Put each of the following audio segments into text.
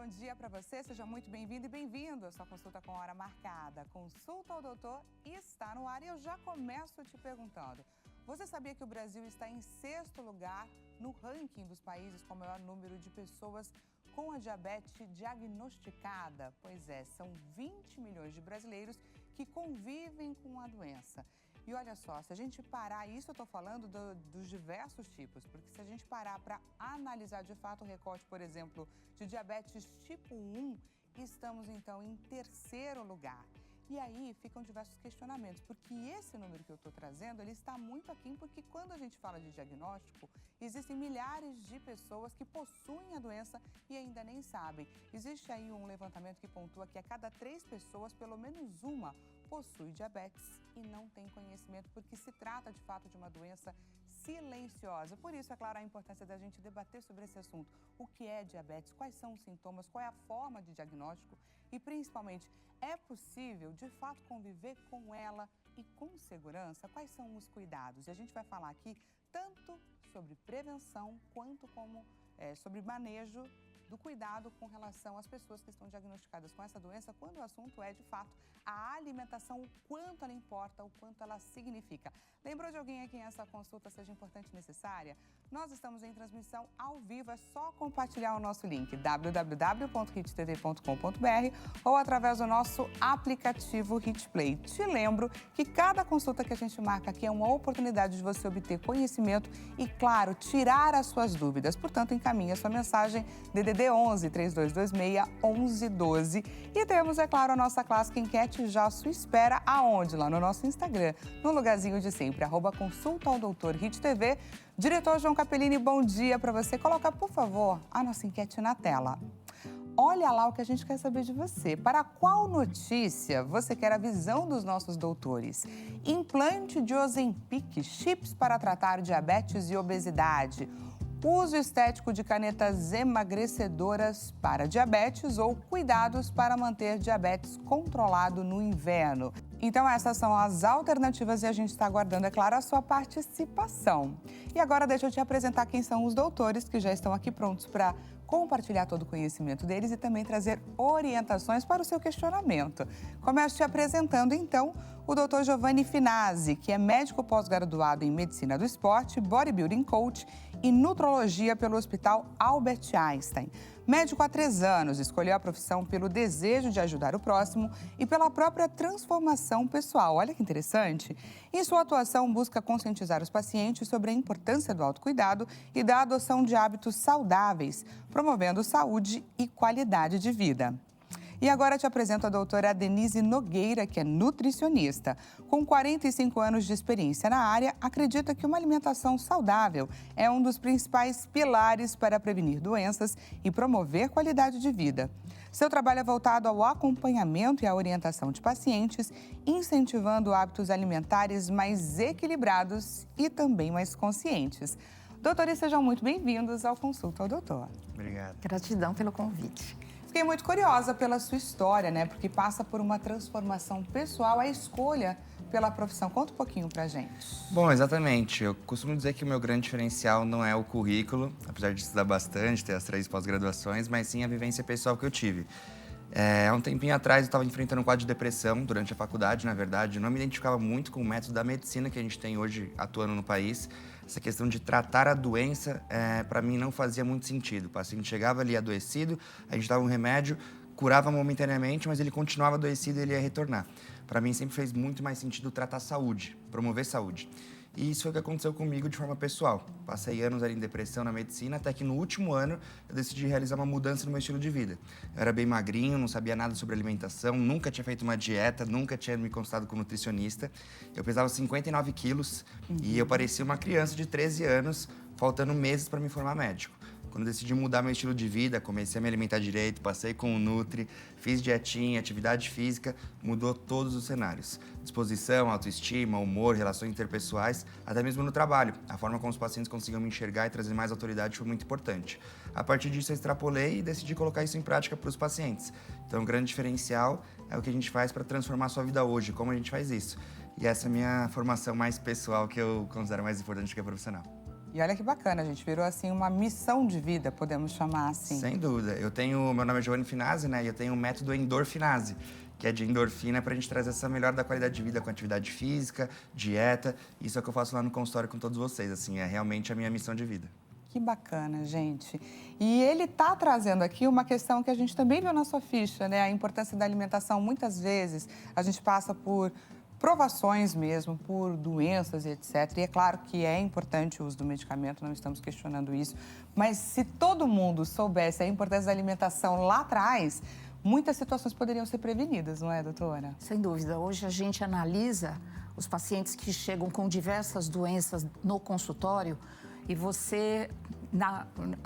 dia para você, seja muito bem-vindo e bem-vindo à sua consulta com hora marcada. Consulta ao doutor está no ar e eu já começo te perguntando. Você sabia que o Brasil está em 6º lugar no ranking dos países com o maior número de pessoas com a diabetes diagnosticada? Pois é, são 20 milhões de brasileiros que convivem com a doença. E olha só, se a gente parar, isso eu estou falando dos diversos tipos, porque se a gente parar para analisar de fato o recorte, por exemplo, de diabetes tipo 1, estamos então em 3º lugar. E aí ficam diversos questionamentos, porque esse número que eu estou trazendo, ele está muito aquém, porque quando a gente fala de diagnóstico, existem milhares de pessoas que possuem a doença e ainda nem sabem. Existe aí um levantamento que pontua que a cada 3 pessoas, pelo menos uma, possui diabetes e não tem conhecimento, porque se trata de fato de uma doença silenciosa. Por isso, é claro, a importância da gente debater sobre esse assunto. O que é diabetes? Quais são os sintomas? Qual é a forma de diagnóstico? E, principalmente, é possível, de fato, conviver com ela e com segurança? Quais são os cuidados? E a gente vai falar aqui tanto sobre prevenção quanto sobre manejo do cuidado com relação às pessoas que estão diagnosticadas com essa doença, quando o assunto é, de fato, a alimentação, o quanto ela importa, o quanto ela significa. Lembrou de alguém a quem essa consulta seja importante e necessária? Nós estamos em transmissão ao vivo, é só compartilhar o nosso link www.hittv.com.br ou através do nosso aplicativo HitPlay. Te lembro que cada consulta que a gente marca aqui é uma oportunidade de você obter conhecimento e, claro, tirar as suas dúvidas. Portanto, encaminhe a sua mensagem DDD 11 3226 1112. E temos, é claro, a nossa clássica enquete já à sua espera. Aonde? Lá no nosso Instagram, no lugarzinho de sempre, @consulta ao doutor HitTV. Diretor João Capellini, bom dia para você. Coloca, por favor, a nossa enquete na tela. Olha lá o que a gente quer saber de você. Para qual notícia você quer a visão dos nossos doutores? Implante de Ozempic, chips para tratar diabetes e obesidade. Uso estético de canetas emagrecedoras para diabetes ou cuidados para manter diabetes controlado no inverno. Então, essas são as alternativas e a gente está aguardando, é claro, a sua participação. E agora deixa eu te apresentar quem são os doutores que já estão aqui prontos para compartilhar todo o conhecimento deles e também trazer orientações para o seu questionamento. Começo te apresentando, então, o Dr. Giovanni Finazzi, que é médico pós-graduado em Medicina do Esporte, Bodybuilding Coach e Nutrologia pelo Hospital Albert Einstein. Médico há 3 anos, escolheu a profissão pelo desejo de ajudar o próximo e pela própria transformação pessoal. Olha que interessante. Em sua atuação, busca conscientizar os pacientes sobre a importância do autocuidado e da adoção de hábitos saudáveis, promovendo saúde e qualidade de vida. E agora te apresento a doutora Denise Nogueira, que é nutricionista. Com 45 anos de experiência na área, acredita que uma alimentação saudável é um dos principais pilares para prevenir doenças e promover qualidade de vida. Seu trabalho é voltado ao acompanhamento e à orientação de pacientes, incentivando hábitos alimentares mais equilibrados e também mais conscientes. Doutores, sejam muito bem-vindos ao Consulta ao Doutor. Obrigado. Gratidão pelo convite. Fiquei muito curiosa pela sua história, né? Porque passa por uma transformação pessoal, a escolha pela profissão. Conta um pouquinho pra gente. Bom, exatamente. Eu costumo dizer que o meu grande diferencial não é o currículo, apesar de estudar bastante, ter as 3 pós-graduações, mas sim a vivência pessoal que eu tive. Há um tempinho atrás eu estava enfrentando um quadro de depressão durante a faculdade, na verdade. Eu não me identificava muito com o método da medicina que a gente tem hoje atuando no país. Essa questão de tratar a doença, para mim, não fazia muito sentido. O paciente chegava ali adoecido, a gente dava um remédio, curava momentaneamente, mas ele continuava adoecido e ele ia retornar. Para mim, sempre fez muito mais sentido tratar a saúde, promover saúde. E isso foi o que aconteceu comigo de forma pessoal. Passei anos ali em depressão na medicina, até que no último ano eu decidi realizar uma mudança no meu estilo de vida. Eu era bem magrinho, não sabia nada sobre alimentação, nunca tinha feito uma dieta, nunca tinha me consultado com nutricionista. Eu pesava 59 quilos e eu parecia uma criança de 13 anos, faltando meses para me formar médico. Quando eu decidi mudar meu estilo de vida, comecei a me alimentar direito, passei com o Nutri, fiz dietinha, atividade física, mudou todos os cenários. Disposição, autoestima, humor, relações interpessoais, até mesmo no trabalho. A forma como os pacientes conseguiam me enxergar e trazer mais autoridade foi muito importante. A partir disso, eu extrapolei e decidi colocar isso em prática para os pacientes. Então, um grande diferencial é o que a gente faz para transformar a sua vida hoje, como a gente faz isso. E essa é a minha formação mais pessoal, que eu considero mais importante que a profissional. E olha que bacana, gente, virou assim uma missão de vida, podemos chamar assim. Sem dúvida. Meu nome é Giovanni Finazzi, né? E eu tenho o método Endorfinase, que é de endorfina para a gente trazer essa melhora da qualidade de vida com atividade física, dieta. Isso é o que eu faço lá no consultório com todos vocês, assim, é realmente a minha missão de vida. Que bacana, gente. E ele está trazendo aqui uma questão que a gente também viu na sua ficha, né? A importância da alimentação. Muitas vezes a gente passa por provações mesmo, por doenças e etc. E é claro que é importante o uso do medicamento, não estamos questionando isso. Mas se todo mundo soubesse a importância da alimentação lá atrás, muitas situações poderiam ser prevenidas, não é, doutora? Sem dúvida. Hoje a gente analisa os pacientes que chegam com diversas doenças no consultório e você,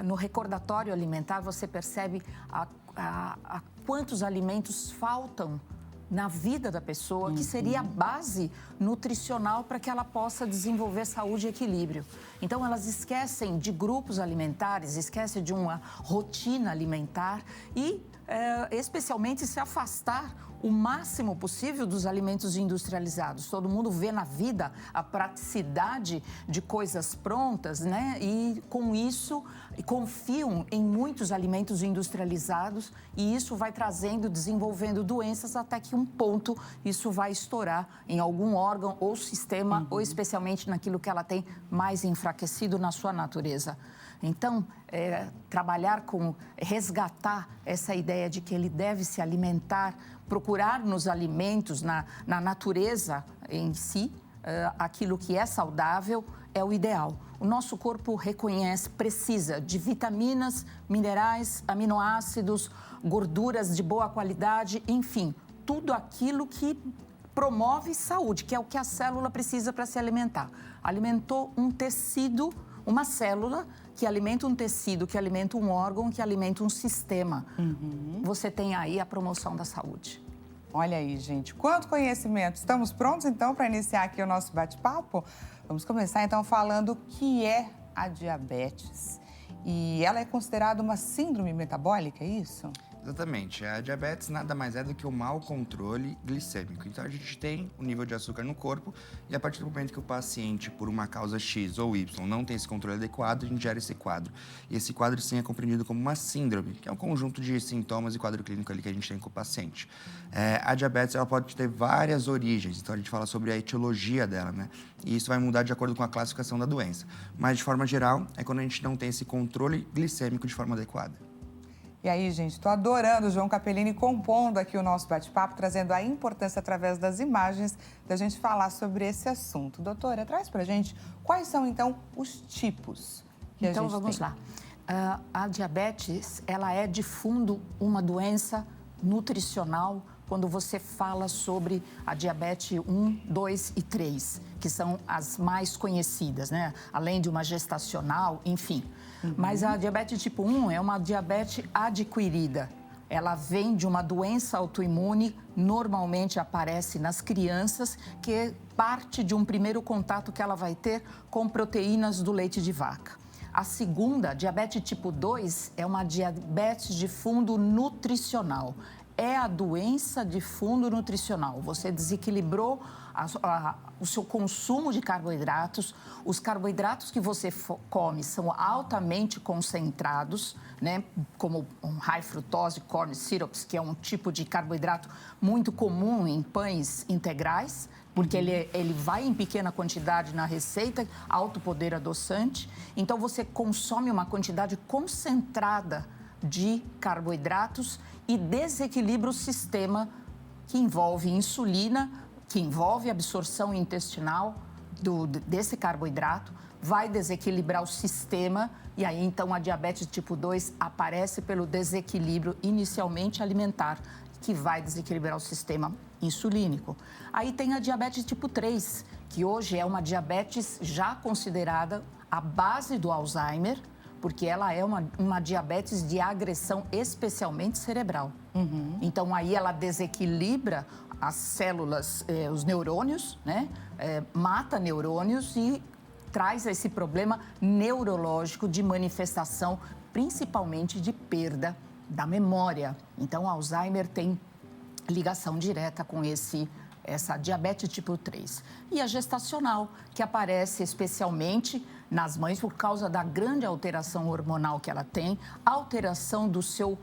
no recordatório alimentar, você percebe a quantos alimentos faltam na vida da pessoa, que seria a base nutricional para que ela possa desenvolver saúde e equilíbrio. Então, elas esquecem de grupos alimentares, esquecem de uma rotina alimentar e, especialmente, se afastar o máximo possível dos alimentos industrializados. Todo mundo vê na vida a praticidade de coisas prontas, né? E com isso confiam em muitos alimentos industrializados e isso vai trazendo, desenvolvendo doenças até que um ponto isso vai estourar em algum órgão ou sistema ou especialmente naquilo que ela tem mais enfraquecido na sua natureza. Então, trabalhar com, resgatar essa ideia de que ele deve se alimentar, procurar nos alimentos, na natureza em si, aquilo que é saudável, é o ideal. O nosso corpo reconhece, precisa de vitaminas, minerais, aminoácidos, gorduras de boa qualidade, enfim, tudo aquilo que promove saúde, que é o que a célula precisa para se alimentar. Alimentou um tecido, uma célula que alimenta um tecido, que alimenta um órgão, que alimenta um sistema. Você tem aí a promoção da saúde. Olha aí, gente, quanto conhecimento. Estamos prontos, então, para iniciar aqui o nosso bate-papo? Vamos começar, então, falando o que é a diabetes. E ela é considerada uma síndrome metabólica, é isso? Exatamente. A diabetes nada mais é do que o mau controle glicêmico. Então, a gente tem o nível de açúcar no corpo e a partir do momento que o paciente, por uma causa X ou Y, não tem esse controle adequado, a gente gera esse quadro. E esse quadro, sim, é compreendido como uma síndrome, que é um conjunto de sintomas e quadro clínico ali que a gente tem com o paciente. A diabetes, ela pode ter várias origens, então a gente fala sobre a etiologia dela, né? E isso vai mudar de acordo com a classificação da doença. Mas, de forma geral, é quando a gente não tem esse controle glicêmico de forma adequada. E aí, gente, estou adorando o João Capellini compondo aqui o nosso bate-papo, trazendo a importância através das imagens da gente falar sobre esse assunto. Doutora, traz pra gente quais são, então, os tipos que a gente tem. Então, vamos lá. A diabetes, ela é, de fundo, uma doença nutricional quando você fala sobre a diabetes 1, 2 e 3, que são as mais conhecidas, né? Além de uma gestacional, enfim. Mas a diabetes tipo 1 é uma diabetes adquirida. Ela vem de uma doença autoimune, normalmente aparece nas crianças, que é parte de um primeiro contato que ela vai ter com proteínas do leite de vaca. A segunda, diabetes tipo 2, é uma diabetes de fundo nutricional. É a doença de fundo nutricional. Você desequilibrou o seu consumo de carboidratos. Os carboidratos que você come são altamente concentrados, né? Como um high fructose corn syrups, que é um tipo de carboidrato muito comum em pães integrais, porque ele vai em pequena quantidade na receita, alto poder adoçante. Então, você consome uma quantidade concentrada de carboidratos e desequilibra o sistema que envolve insulina, que envolve absorção intestinal desse carboidrato, vai desequilibrar o sistema e aí então a diabetes tipo 2 aparece pelo desequilíbrio inicialmente alimentar, que vai desequilibrar o sistema insulínico. Aí tem a diabetes tipo 3, que hoje é uma diabetes já considerada a base do Alzheimer, porque ela é uma diabetes de agressão especialmente cerebral. Então, aí ela desequilibra as células, os neurônios, né? Mata neurônios e traz esse problema neurológico de manifestação, principalmente de perda da memória. Então, o Alzheimer tem ligação direta com essa diabetes tipo 3. E a gestacional, que aparece especialmente nas mães por causa da grande alteração hormonal que ela tem, alteração do seu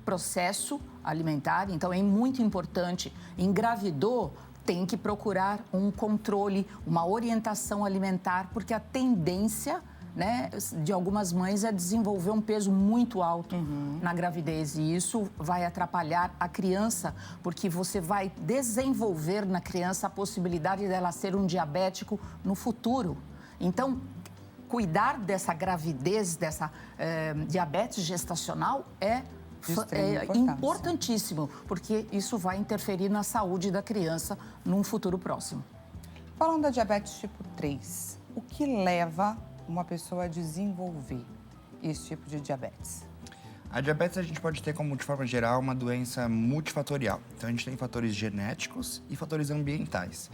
processo alimentar. Então, é muito importante, engravidou, tem que procurar um controle, uma orientação alimentar, porque a tendência, né, de algumas mães é desenvolver um peso muito alto na gravidez. E isso vai atrapalhar a criança, porque você vai desenvolver na criança a possibilidade dela ser um diabético no futuro. Então, cuidar dessa gravidez, dessa diabetes gestacional é importantíssimo, porque isso vai interferir na saúde da criança num futuro próximo. Falando da diabetes tipo 3, o que leva uma pessoa a desenvolver esse tipo de diabetes? A diabetes a gente pode ter como, de forma geral, uma doença multifatorial. Então, a gente tem fatores genéticos e fatores ambientais.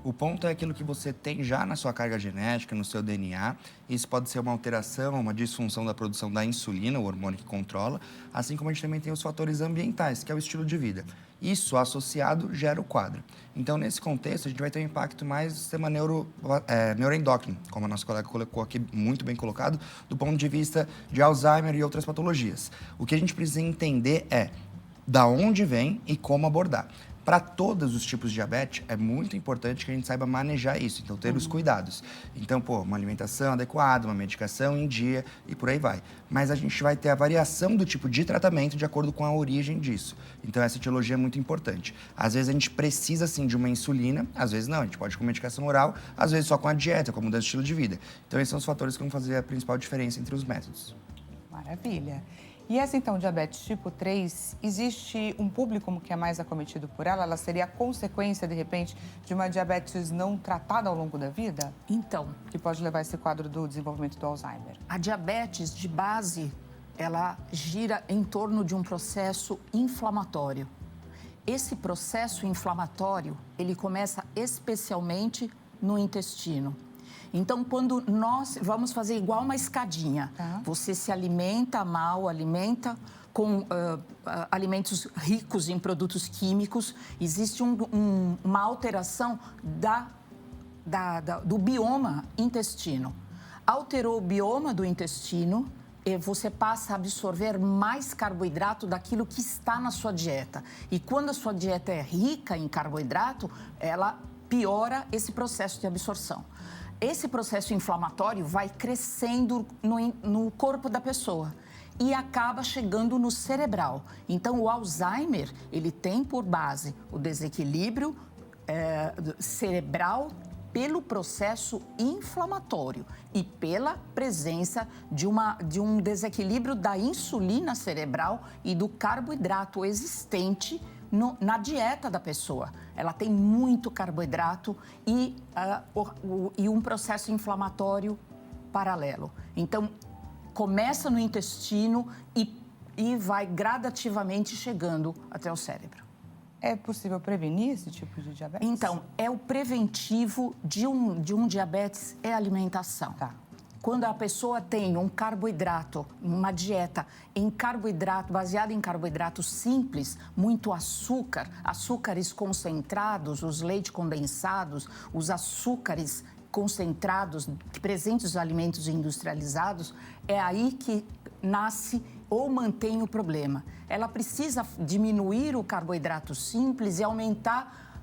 O ponto é aquilo que você tem já na sua carga genética, no seu DNA. Isso pode ser uma alteração, uma disfunção da produção da insulina, o hormônio que controla, assim como a gente também tem os fatores ambientais, que é o estilo de vida. Isso associado gera o quadro. Então, nesse contexto, a gente vai ter um impacto mais do sistema neuroendócrino, como a nossa colega colocou aqui, muito bem colocado, do ponto de vista de Alzheimer e outras patologias. O que a gente precisa entender é da onde vem e como abordar. Para todos os tipos de diabetes, é muito importante que a gente saiba manejar isso, então ter os cuidados. Então, uma alimentação adequada, uma medicação em dia e por aí vai. Mas a gente vai ter a variação do tipo de tratamento de acordo com a origem disso. Então, essa etiologia é muito importante. Às vezes a gente precisa, sim, de uma insulina, às vezes não. A gente pode com medicação oral, às vezes só com a dieta, com a mudança de estilo de vida. Então, esses são os fatores que vão fazer a principal diferença entre os métodos. Maravilha. E essa, então, diabetes tipo 3, existe um público que é mais acometido por ela? Ela seria a consequência, de repente, de uma diabetes não tratada ao longo da vida? Então, que pode levar a esse quadro do desenvolvimento do Alzheimer? A diabetes, de base, ela gira em torno de um processo inflamatório. Esse processo inflamatório, ele começa especialmente no intestino. Então, quando nós vamos fazer igual uma escadinha, você se alimenta mal, alimenta com alimentos ricos em produtos químicos, existe uma alteração do bioma intestino. Alterou o bioma do intestino, você passa a absorver mais carboidrato daquilo que está na sua dieta. E quando a sua dieta é rica em carboidrato, ela piora esse processo de absorção. Esse processo inflamatório vai crescendo no corpo da pessoa e acaba chegando no cerebral. Então, o Alzheimer, ele tem por base o desequilíbrio cerebral pelo processo inflamatório e pela presença de um desequilíbrio da insulina cerebral e do carboidrato existente na dieta da pessoa. Ela tem muito carboidrato e um processo inflamatório paralelo. Então, começa no intestino e vai gradativamente chegando até o cérebro. É possível prevenir esse tipo de diabetes? Então, o preventivo de um diabetes é a alimentação. Tá. Quando a pessoa tem um carboidrato, uma dieta baseada em carboidratos simples, muito açúcar, açúcares concentrados, os leite condensados, os açúcares concentrados presentes nos alimentos industrializados, é aí que nasce ou mantém o problema. Ela precisa diminuir o carboidrato simples e aumentar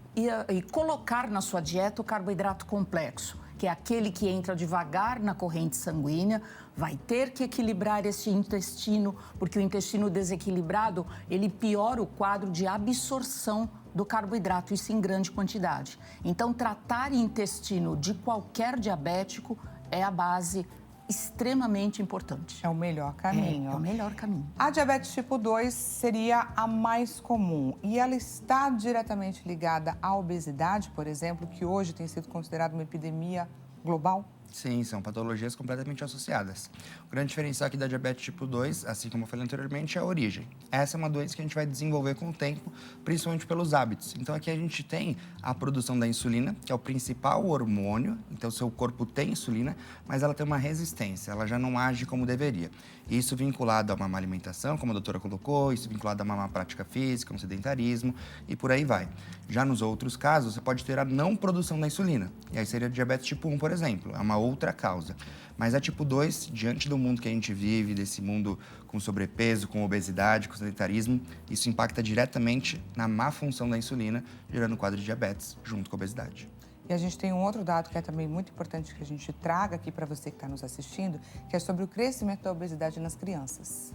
e colocar na sua dieta o carboidrato complexo, que é aquele que entra devagar na corrente sanguínea, vai ter que equilibrar esse intestino, porque o intestino desequilibrado, ele piora o quadro de absorção do carboidrato, isso em grande quantidade. Então, tratar intestino de qualquer diabético é a base extremamente importante. É o melhor caminho. É o melhor caminho. A diabetes tipo 2 seria a mais comum e ela está diretamente ligada à obesidade, por exemplo, que hoje tem sido considerada uma epidemia global? Sim, são patologias completamente associadas. O grande diferencial aqui da diabetes tipo 2, assim como eu falei anteriormente, é a origem. Essa é uma doença que a gente vai desenvolver com o tempo, principalmente pelos hábitos. Então, aqui a gente tem a produção da insulina, que é o principal hormônio. Então, seu corpo tem insulina, mas ela tem uma resistência, ela já não age como deveria. Isso vinculado a uma má alimentação, como a doutora colocou, isso vinculado a uma má prática física, um sedentarismo e por aí vai. Já nos outros casos, você pode ter a não produção da insulina. E aí seria diabetes tipo 1, por exemplo. É uma outra causa. Mas a tipo 2, diante do mundo que a gente vive, desse mundo com sobrepeso, com obesidade, com sedentarismo, isso impacta diretamente na má função da insulina, gerando quadro de diabetes junto com a obesidade. E a gente tem um outro dado que é também muito importante que a gente traga aqui para você que está nos assistindo, que é sobre o crescimento da obesidade nas crianças.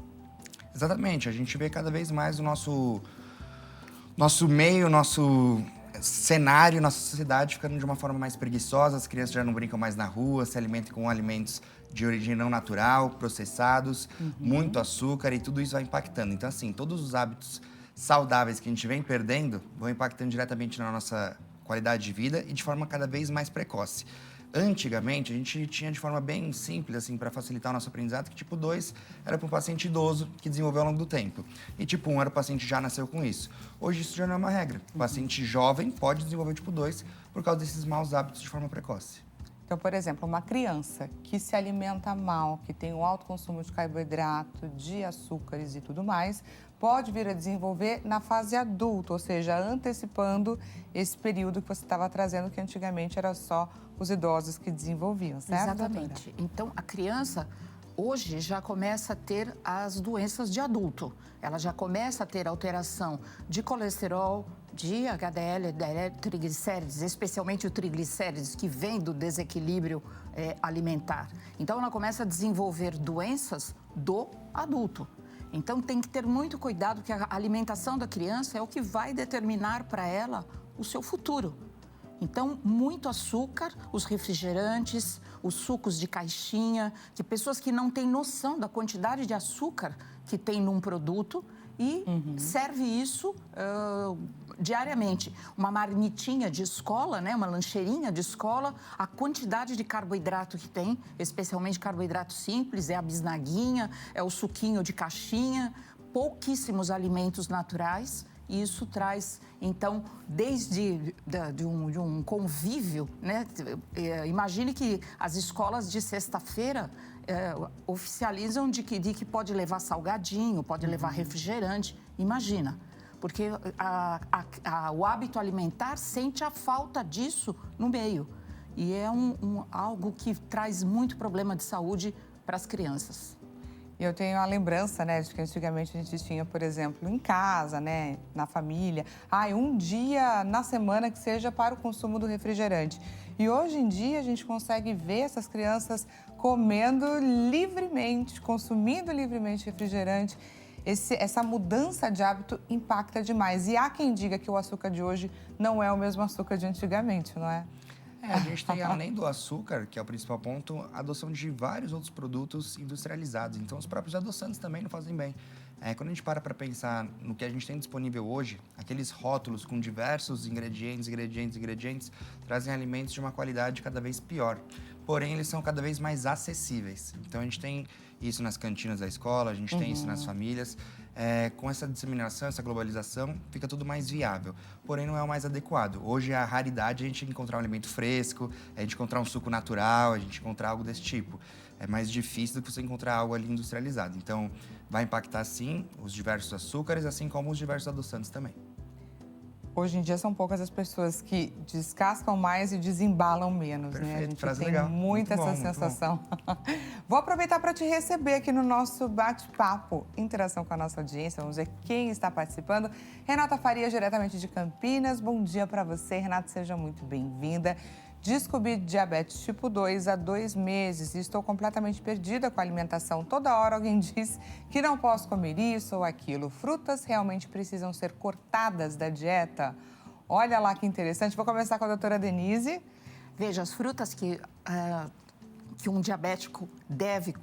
Exatamente, a gente vê cada vez mais o nosso meio, nosso cenário, nossa sociedade ficando de uma forma mais preguiçosa, as crianças já não brincam mais na rua, se alimentam com alimentos de origem não natural, processados, muito açúcar e tudo isso vai impactando. Então, assim, todos os hábitos saudáveis que a gente vem perdendo vão impactando diretamente na nossa qualidade de vida e de forma cada vez mais precoce. Antigamente, a gente tinha de forma bem simples, assim, para facilitar o nosso aprendizado, que tipo 2 era para um paciente idoso que desenvolveu ao longo do tempo. E tipo 1 era o paciente que já nasceu com isso. Hoje isso já não é uma regra. O paciente jovem pode desenvolver o tipo 2 por causa desses maus hábitos de forma precoce. Então, por exemplo, uma criança que se alimenta mal, que tem um alto consumo de carboidrato, de açúcares e tudo mais, pode vir a desenvolver na fase adulta, ou seja, antecipando esse período que você estava trazendo, que antigamente era só os idosos que desenvolviam, certo? Exatamente. Doutora? Então, a criança hoje já começa a ter as doenças de adulto. Ela já começa a ter alteração de colesterol, de HDL, triglicérides, especialmente o triglicérides que vem do desequilíbrio alimentar. Então, ela começa a desenvolver doenças do adulto. Então, tem que ter muito cuidado, porque a alimentação da criança é o que vai determinar para ela o seu futuro. Então, muito açúcar, os refrigerantes, os sucos de caixinha, que pessoas que não têm noção da quantidade de açúcar que tem num produto e serve isso diariamente. Uma marmitinha de escola, né, uma lancheirinha de escola, a quantidade de carboidrato que tem, especialmente carboidrato simples, é a bisnaguinha, é o suquinho de caixinha, pouquíssimos alimentos naturais. E isso traz, então, desde um convívio, né? Imagine que as escolas de sexta-feira oficializam de que pode levar salgadinho, pode levar refrigerante. Imagina, porque o hábito alimentar sente a falta disso no meio. E é algo que traz muito problema de saúde para as crianças. Eu tenho a lembrança, né, de que antigamente a gente tinha, por exemplo, em casa, né, na família, um dia na semana que seja para o consumo do refrigerante. E hoje em dia a gente consegue ver essas crianças comendo livremente, consumindo livremente refrigerante. Essa mudança de hábito impacta demais. E há quem diga que o açúcar de hoje não é o mesmo açúcar de antigamente, não é? A gente tem, além do açúcar, que é o principal ponto, a adoção de vários outros produtos industrializados. Então, os próprios adoçantes também não fazem bem. Quando a gente para pensar no que a gente tem disponível hoje, aqueles rótulos com diversos ingredientes, trazem alimentos de uma qualidade cada vez pior. Porém, eles são cada vez mais acessíveis. Então, a gente tem isso nas cantinas da escola, a gente tem isso nas famílias. Com essa disseminação, essa globalização, fica tudo mais viável. Porém, não é o mais adequado. Hoje, a raridade é a gente encontrar um alimento fresco, a gente encontrar um suco natural, a gente encontrar algo desse tipo. É mais difícil do que você encontrar algo ali industrializado. Então, vai impactar, sim, os diversos açúcares, assim como os diversos adoçantes também. Hoje em dia são poucas as pessoas que descascam mais e desembalam menos, Perfeito, né? A gente frase tem legal. muito essa Muito sensação. Vou aproveitar para te receber aqui no nosso bate-papo, interação com a nossa audiência. Vamos ver quem está participando. Renata Faria, diretamente de Campinas. Bom dia para você, Renata, seja muito bem-vinda. Descobri diabetes tipo 2 há 2 meses e estou completamente perdida com a alimentação. Toda hora alguém diz que não posso comer isso ou aquilo. Frutas realmente precisam ser cortadas da dieta? Olha lá que interessante. Vou começar com a doutora Denise. Veja, as frutas que um diabético deve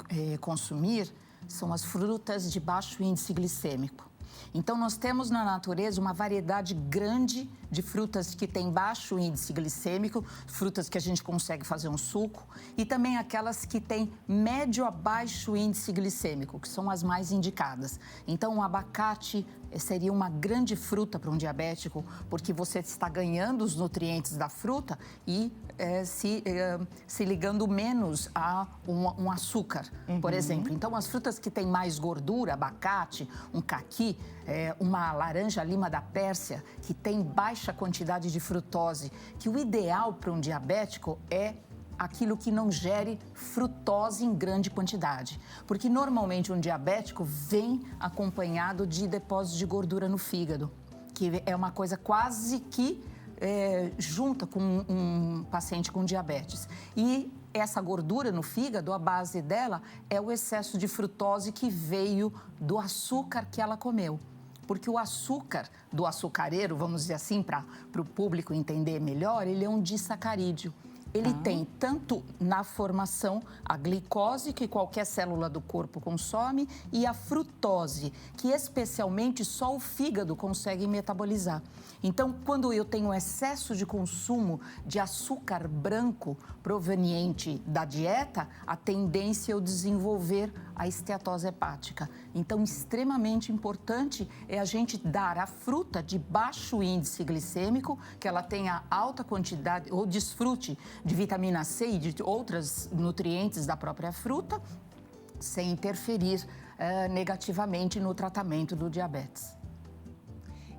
consumir são as frutas de baixo índice glicêmico. Então, nós temos na natureza uma variedade grande de frutas que têm baixo índice glicêmico, frutas que a gente consegue fazer um suco, e também aquelas que têm médio a baixo índice glicêmico, que são as mais indicadas. Então, o abacate seria uma grande fruta para um diabético, porque você está ganhando os nutrientes da fruta e se ligando menos a um açúcar, por exemplo. Então, as frutas que têm mais gordura, abacate, um caqui, uma laranja lima da Pérsia, que tem baixa quantidade de frutose, que o ideal para um diabético é aquilo que não gere frutose em grande quantidade. Porque normalmente um diabético vem acompanhado de depósito de gordura no fígado, que é uma coisa quase que junta com um paciente com diabetes. E essa gordura no fígado, a base dela é o excesso de frutose que veio do açúcar que ela comeu. Porque o açúcar do açucareiro, vamos dizer assim, para o público entender melhor, ele é um disacarídeo. Ele tem tanto na formação a glicose, que qualquer célula do corpo consome, e a frutose, que especialmente só o fígado consegue metabolizar. Então, quando eu tenho excesso de consumo de açúcar branco proveniente da dieta, a tendência é eu desenvolver a esteatose hepática. Então, extremamente importante é a gente dar a fruta de baixo índice glicêmico, que ela tenha alta quantidade ou desfrute de vitamina C e de outros nutrientes da própria fruta, sem interferir negativamente no tratamento do diabetes.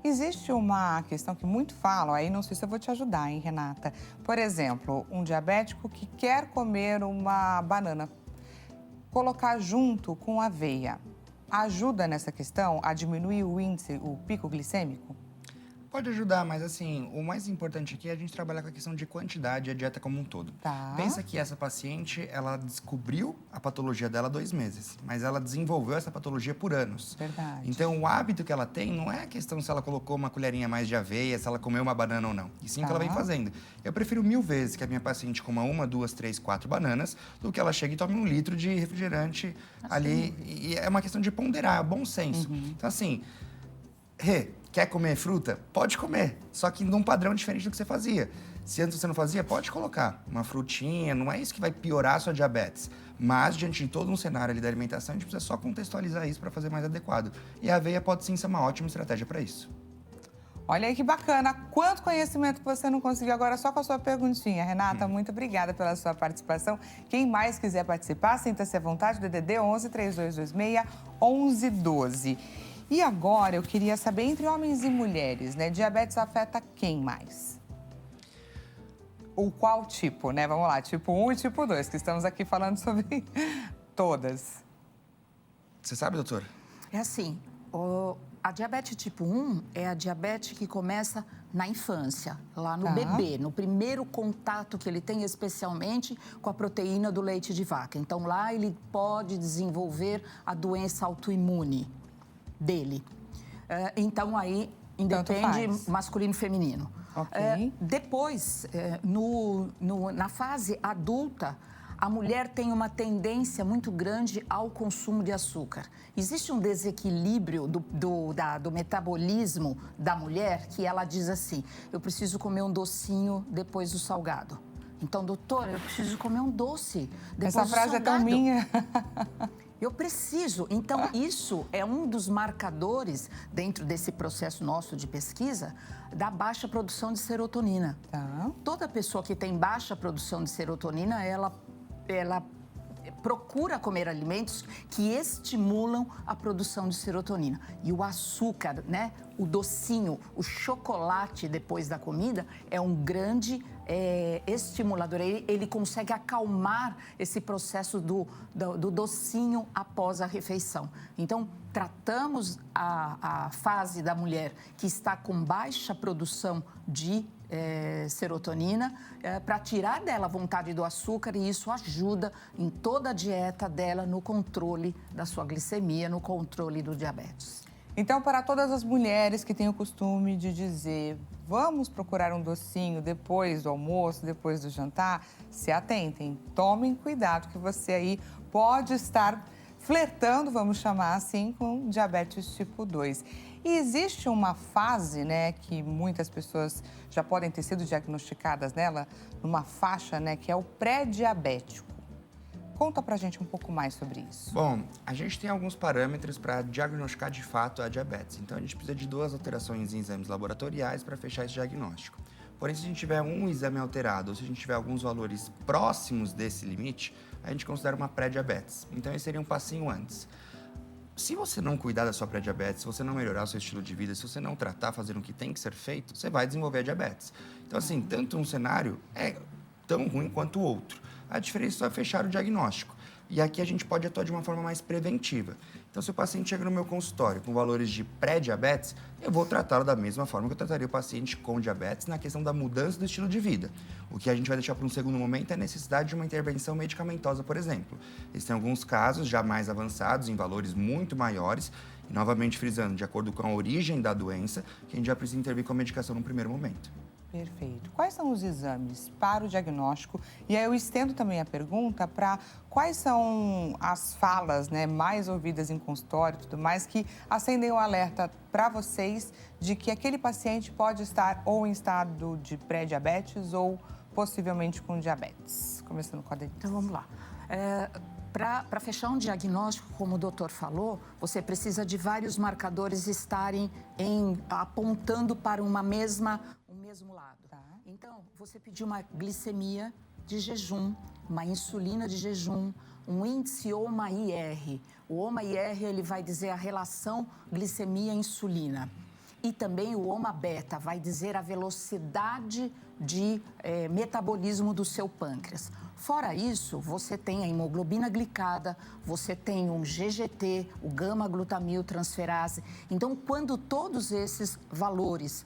Existe uma questão que muito falam, aí não sei se eu vou te ajudar, hein, Renata? Por exemplo, um diabético que quer comer uma banana, colocar junto com aveia, ajuda nessa questão a diminuir o índice, o pico glicêmico? Pode ajudar, mas assim, o mais importante aqui é a gente trabalhar com a questão de quantidade e a dieta como um todo. Tá. Pensa que essa paciente, ela descobriu a patologia dela há 2 meses, mas ela desenvolveu essa patologia por anos. Verdade. Então, o hábito que ela tem não é a questão se ela colocou uma colherinha a mais de aveia, se ela comeu uma banana ou não. E sim o que ela vem fazendo. Eu prefiro 1000 vezes que a minha paciente coma 1, 2, 3, 4 bananas do que ela chegue e tome 1 litro de refrigerante ali. E é uma questão de ponderar, é bom senso. Então, assim, quer comer fruta? Pode comer, só que num padrão diferente do que você fazia. Se antes você não fazia, pode colocar uma frutinha, não é isso que vai piorar a sua diabetes. Mas, diante de todo um cenário ali da alimentação, a gente precisa só contextualizar isso para fazer mais adequado. E a aveia pode sim ser uma ótima estratégia para isso. Olha aí que bacana, quanto conhecimento que você não conseguiu agora só com a sua perguntinha. Renata, muito obrigada pela sua participação. Quem mais quiser participar, sinta-se à vontade, DDD 11 3226 1112. E agora eu queria saber, entre homens e mulheres, né, diabetes afeta quem mais? Ou qual tipo, né? Vamos lá, tipo 1 e tipo 2, que estamos aqui falando sobre todas. Você sabe, doutor? É assim, a diabetes tipo 1 é a diabetes que começa na infância, lá no bebê, no primeiro contato que ele tem, especialmente com a proteína do leite de vaca. Então, lá ele pode desenvolver a doença autoimune dele. Então, aí independe masculino e feminino. Ok. Depois, na fase adulta, a mulher tem uma tendência muito grande ao consumo de açúcar. Existe um desequilíbrio do metabolismo da mulher que ela diz assim, eu preciso comer um docinho depois do salgado. Então, doutora, eu preciso comer um doce depois do salgado. Essa frase é tão minha. Eu preciso. Então, isso é um dos marcadores, dentro desse processo nosso de pesquisa, da baixa produção de serotonina. Toda pessoa que tem baixa produção de serotonina, ela procura comer alimentos que estimulam a produção de serotonina. E o açúcar, né? O docinho, o chocolate depois da comida é um grande estimulador. Ele consegue acalmar esse processo do docinho após a refeição. Então, tratamos a fase da mulher que está com baixa produção de serotonina para tirar dela a vontade do açúcar, e isso ajuda em toda a dieta dela no controle da sua glicemia, no controle do diabetes. Então, para todas as mulheres que têm o costume de dizer vamos procurar um docinho depois do almoço, depois do jantar, se atentem, tomem cuidado que você aí pode estar flertando, vamos chamar assim, com diabetes tipo 2. E existe uma fase, né, que muitas pessoas já podem ter sido diagnosticadas nela, numa faixa, né, que é o pré-diabético. Conta pra gente um pouco mais sobre isso. Bom, a gente tem alguns parâmetros para diagnosticar de fato a diabetes. Então, a gente precisa de 2 alterações em exames laboratoriais para fechar esse diagnóstico. Porém, se a gente tiver um exame alterado ou se a gente tiver alguns valores próximos desse limite, a gente considera uma pré-diabetes. Então, esse seria um passinho antes. Se você não cuidar da sua pré-diabetes, se você não melhorar o seu estilo de vida, se você não tratar, fazer o que tem que ser feito, você vai desenvolver a diabetes. Então, assim, tanto um cenário tão ruim quanto o outro. A diferença é fechar o diagnóstico. E aqui a gente pode atuar de uma forma mais preventiva. Então, se o paciente chega no meu consultório com valores de pré-diabetes, eu vou tratá-lo da mesma forma que eu trataria o paciente com diabetes na questão da mudança do estilo de vida. O que a gente vai deixar para um segundo momento é a necessidade de uma intervenção medicamentosa, por exemplo. Existem alguns casos já mais avançados, em valores muito maiores, e novamente frisando, de acordo com a origem da doença, que a gente já precisa intervir com a medicação no primeiro momento. Perfeito. Quais são os exames para o diagnóstico? E aí eu estendo também a pergunta para quais são as falas, né, mais ouvidas em consultório e tudo mais que acendem o alerta para vocês de que aquele paciente pode estar ou em estado de pré-diabetes ou possivelmente com diabetes. Começando com a Denise. Então, vamos lá. Para fechar um diagnóstico, como o doutor falou, você precisa de vários marcadores estarem apontando para um mesmo lado. Tá. Então, você pediu uma glicemia de jejum, uma insulina de jejum, um índice OMA-IR. O OMA-IR ele vai dizer a relação glicemia-insulina. E também o OMA-beta vai dizer a velocidade de metabolismo do seu pâncreas. Fora isso, você tem a hemoglobina glicada, você tem um GGT, o gama-glutamiltransferase. Então, quando todos esses valores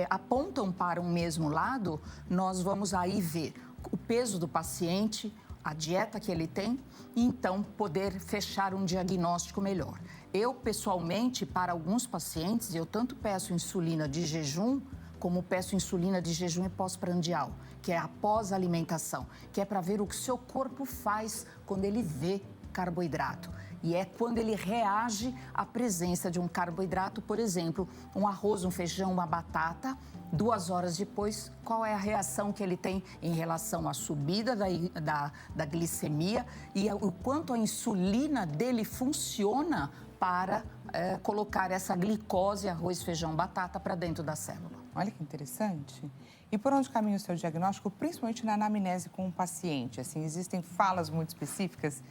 apontam para um mesmo lado, nós vamos aí ver o peso do paciente, a dieta que ele tem, e então poder fechar um diagnóstico melhor. Eu, pessoalmente, para alguns pacientes, eu tanto peço insulina de jejum, como peço insulina de jejum e pós-prandial, que é após a alimentação, que é para ver o que o seu corpo faz quando ele vê carboidrato. E é quando ele reage à presença de um carboidrato, por exemplo, um arroz, um feijão, uma batata, 2 horas depois, qual é a reação que ele tem em relação à subida da glicemia e o quanto a insulina dele funciona para colocar essa glicose, arroz, feijão, batata, para dentro da célula. Olha que interessante. E por onde caminha o seu diagnóstico, principalmente na anamnese com o paciente? Assim, existem falas muito específicas?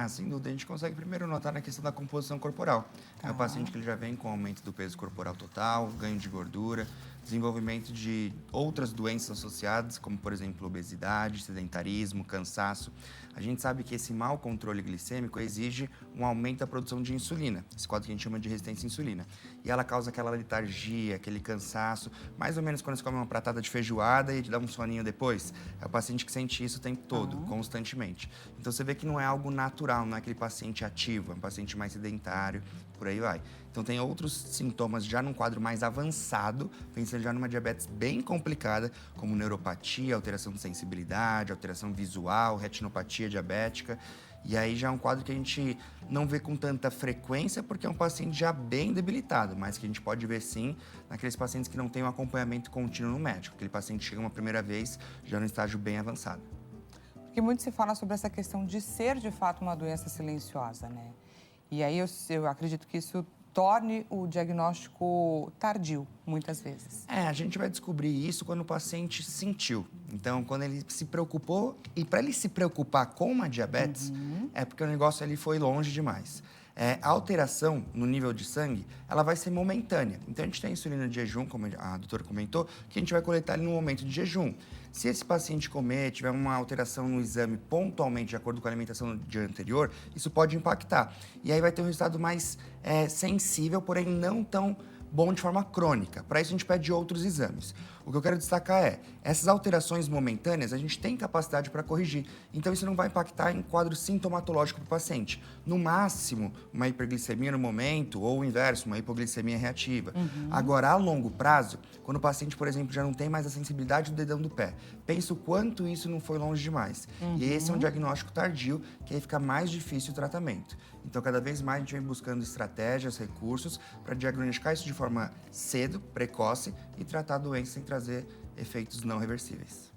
Sem dúvida, a gente consegue primeiro notar na questão da composição corporal. É o paciente que ele já vem com aumento do peso corporal total, ganho de gordura, desenvolvimento de outras doenças associadas, como, por exemplo, obesidade, sedentarismo, cansaço. A gente sabe que esse mau controle glicêmico exige um aumento da produção de insulina, esse quadro que a gente chama de resistência à insulina. E ela causa aquela letargia, aquele cansaço, mais ou menos quando você come uma pratada de feijoada e te dá um soninho depois. É o paciente que sente isso o tempo todo, constantemente. Então, você vê que não é algo natural, não é aquele paciente ativo, é um paciente mais sedentário, por aí vai. Então, tem outros sintomas já num quadro mais avançado, pensando já numa diabetes bem complicada, como neuropatia, alteração de sensibilidade, alteração visual, retinopatia diabética. E aí já é um quadro que a gente não vê com tanta frequência, porque é um paciente já bem debilitado, mas que a gente pode ver sim naqueles pacientes que não têm um acompanhamento contínuo no médico. Aquele paciente chega uma primeira vez já no estágio bem avançado. Porque muito se fala sobre essa questão de ser, de fato, uma doença silenciosa, né? E aí eu acredito que isso torne o diagnóstico tardio, muitas vezes. A gente vai descobrir isso quando o paciente sentiu. Então, quando ele se preocupou, e para ele se preocupar com uma diabetes, é porque o negócio ali foi longe demais. A alteração no nível de sangue, ela vai ser momentânea. Então, a gente tem a insulina de jejum, como a doutora comentou, que a gente vai coletar ali no momento de jejum. Se esse paciente comer, tiver uma alteração no exame pontualmente, de acordo com a alimentação no dia anterior, isso pode impactar. E aí vai ter um resultado mais sensível, porém não tão bom de forma crônica. Para isso, a gente pede outros exames. O que eu quero destacar é, essas alterações momentâneas, a gente tem capacidade para corrigir. Então, isso não vai impactar em quadro sintomatológico para o paciente. No máximo, uma hiperglicemia no momento, ou o inverso, uma hipoglicemia reativa. Agora, a longo prazo, quando o paciente, por exemplo, já não tem mais a sensibilidade do dedão do pé, pensa o quanto isso não foi longe demais. E esse é um diagnóstico tardio, que aí fica mais difícil o tratamento. Então, cada vez mais a gente vem buscando estratégias, recursos, para diagnosticar isso de forma cedo, precoce, e tratar a doença sem trazer efeitos não reversíveis.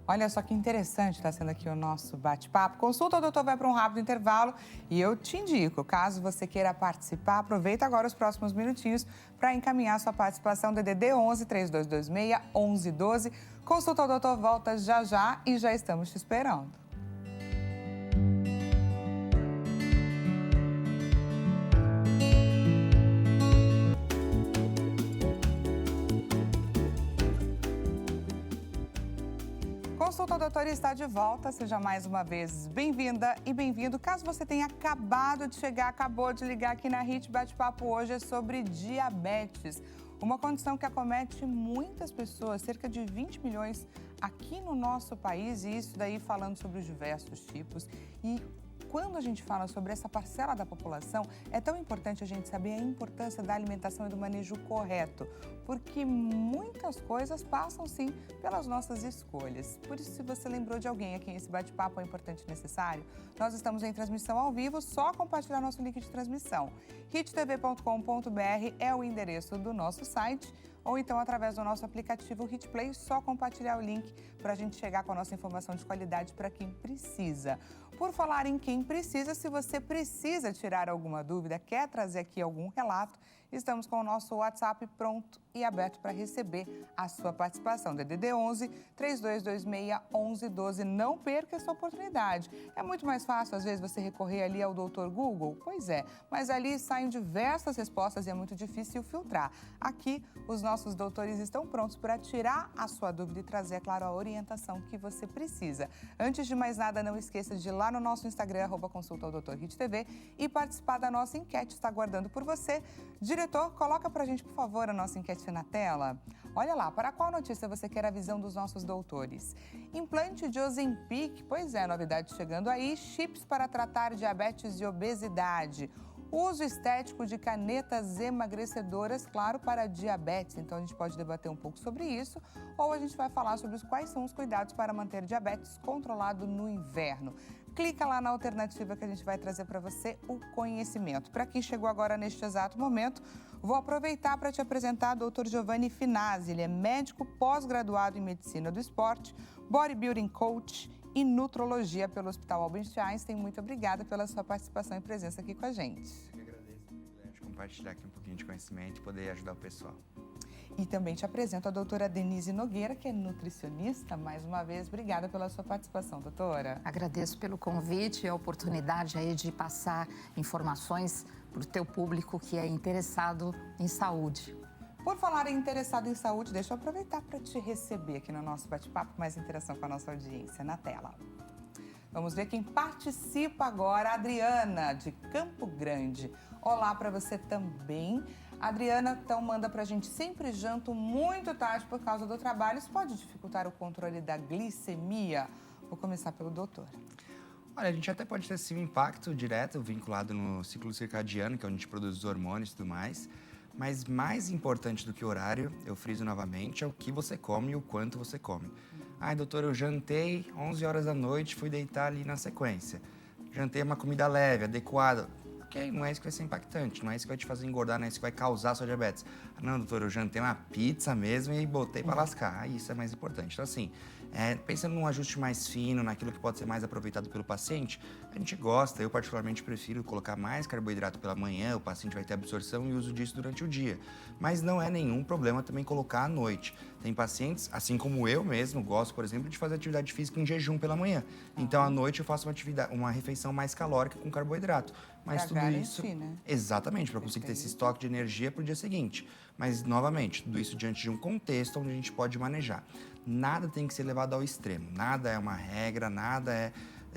Olha só que interessante está sendo aqui o nosso bate-papo. Consulta, o doutor vai para um rápido intervalo e eu te indico, caso você queira participar, aproveita agora os próximos minutinhos para encaminhar sua participação. DDD 11 3226 1112. Consulta, o doutor volta já já e já estamos te esperando. Consulta Doutora está de volta, seja mais uma vez bem-vinda e bem-vindo. Caso você tenha acabado de chegar, acabou de ligar aqui na HIT Bate-Papo hoje, é sobre diabetes. Uma condição que acomete muitas pessoas, cerca de 20 milhões aqui no nosso país, e isso daí falando sobre os diversos tipos. E quando a gente fala sobre essa parcela da população, é tão importante a gente saber a importância da alimentação e do manejo correto, porque muitas coisas passam, sim, pelas nossas escolhas. Por isso, se você lembrou de alguém a quem esse bate-papo é importante e necessário, nós estamos em transmissão ao vivo, só compartilhar nosso link de transmissão. hittv.com.br é o endereço do nosso site, ou então através do nosso aplicativo HIT Play, só compartilhar o link para a gente chegar com a nossa informação de qualidade para quem precisa. Por falar em quem precisa, se você precisa tirar alguma dúvida, quer trazer aqui algum relato, estamos com o nosso WhatsApp pronto e aberto para receber a sua participação. DDD 11 3226 1112. Não perca essa oportunidade. É muito mais fácil, às vezes, você recorrer ali ao Dr. Google? Pois é, mas ali saem diversas respostas e é muito difícil filtrar. Aqui, os nossos doutores estão prontos para tirar a sua dúvida e trazer, é claro, a orientação que você precisa. Antes de mais nada, não esqueça de ir lá no nosso Instagram, @consultaodrhit.tv, e participar da nossa enquete. Está aguardando por você. Diretor, coloca pra gente, por favor, a nossa enquete na tela. Olha lá, para qual notícia você quer a visão dos nossos doutores? Implante de Ozempic, pois é, novidade chegando aí. Chips para tratar diabetes e obesidade. Uso estético de canetas emagrecedoras, claro, para diabetes. Então, a gente pode debater um pouco sobre isso, ou a gente vai falar sobre quais são os cuidados para manter diabetes controlado no inverno. Clica lá na alternativa que a gente vai trazer para você o conhecimento. Para quem chegou agora neste exato momento, vou aproveitar para te apresentar o Dr. Giovanni Finazzi. Ele é médico pós-graduado em Medicina do Esporte, Bodybuilding Coach e Nutrologia pelo Hospital Albert Einstein. Muito obrigada pela sua participação e presença aqui com a gente. Eu que agradeço o privilégio de compartilhar aqui um pouquinho de conhecimento e poder ajudar o pessoal. E também te apresento a doutora Denise Nogueira, que é nutricionista. Mais uma vez, obrigada pela sua participação, doutora. Agradeço pelo convite e a oportunidade aí de passar informações para o teu público que é interessado em saúde. Por falar em interessado em saúde, deixa eu aproveitar para te receber aqui no nosso bate-papo, mais interação com a nossa audiência na tela. Vamos ver quem participa agora, a Adriana, de Campo Grande. Olá para você também. Adriana, então manda pra gente: sempre janto muito tarde por causa do trabalho. Isso pode dificultar o controle da glicemia? Vou começar pelo doutor. Olha, a gente até pode ter sim um impacto direto vinculado no ciclo circadiano, que é onde a gente produz os hormônios e tudo mais. Mas mais importante do que o horário, eu friso novamente, é o que você come e o quanto você come. Ai, doutor, eu jantei 11 horas da noite, fui deitar ali na sequência. Jantei uma comida leve, adequada. Ok, não é isso que vai ser impactante, não é isso que vai te fazer engordar, não é isso que vai causar sua diabetes. Não, doutor, eu jantei uma pizza mesmo e botei pra lascar. Isso é mais importante. Então, assim, pensando num ajuste mais fino, naquilo que pode ser mais aproveitado pelo paciente, a gente gosta, eu particularmente prefiro colocar mais carboidrato pela manhã, o paciente vai ter absorção e uso disso durante o dia. Mas não é nenhum problema também colocar à noite. Tem pacientes, assim como eu mesmo, gosto, por exemplo, de fazer atividade física em jejum pela manhã. Então, à noite eu faço uma refeição mais calórica com carboidrato. Mas pra tudo garantir, isso, né? Exatamente, para conseguir ter esse estoque de energia para o dia seguinte. Mas, novamente, tudo isso diante de um contexto onde a gente pode manejar. Nada tem que ser levado ao extremo, nada é uma regra, nada é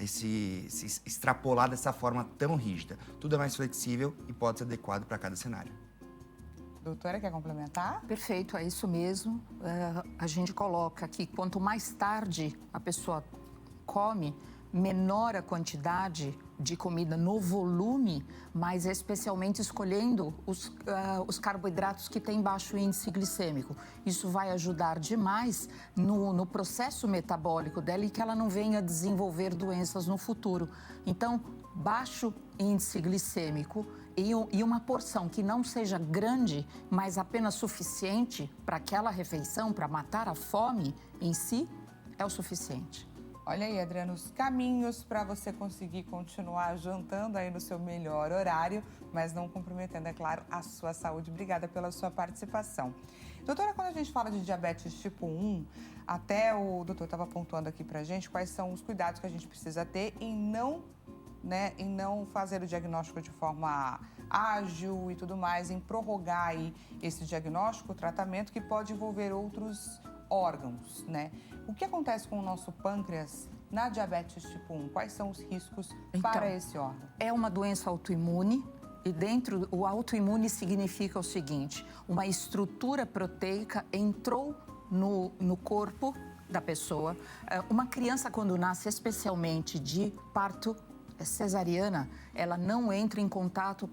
se extrapolar dessa forma tão rígida. Tudo é mais flexível e pode ser adequado para cada cenário. Doutora, quer complementar? Perfeito, é isso mesmo. A gente coloca que quanto mais tarde a pessoa come, menor a quantidade de comida no volume, mas especialmente escolhendo os carboidratos que têm baixo índice glicêmico. Isso vai ajudar demais no processo metabólico dela e que ela não venha desenvolver doenças no futuro. Então, baixo índice glicêmico e uma porção que não seja grande, mas apenas suficiente para aquela refeição, para matar a fome em si, é o suficiente. Olha aí, Adriana, os caminhos para você conseguir continuar jantando aí no seu melhor horário, mas não comprometendo, é claro, a sua saúde. Obrigada pela sua participação. Doutora, quando a gente fala de diabetes tipo 1, até o doutor estava pontuando aqui pra gente quais são os cuidados que a gente precisa ter em não fazer o diagnóstico de forma ágil e tudo mais, em prorrogar aí esse diagnóstico, o tratamento que pode envolver outros órgãos, né? O que acontece com o nosso pâncreas na diabetes tipo 1? Quais são os riscos para esse órgão? É uma doença autoimune. E dentro, o autoimune significa o seguinte: uma estrutura proteica entrou no corpo da pessoa. Uma criança, quando nasce, especialmente de parto cesariana, ela não entra em contato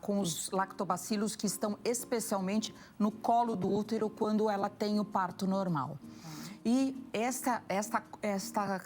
com os lactobacilos que estão especialmente no colo do útero quando ela tem o parto normal. E esta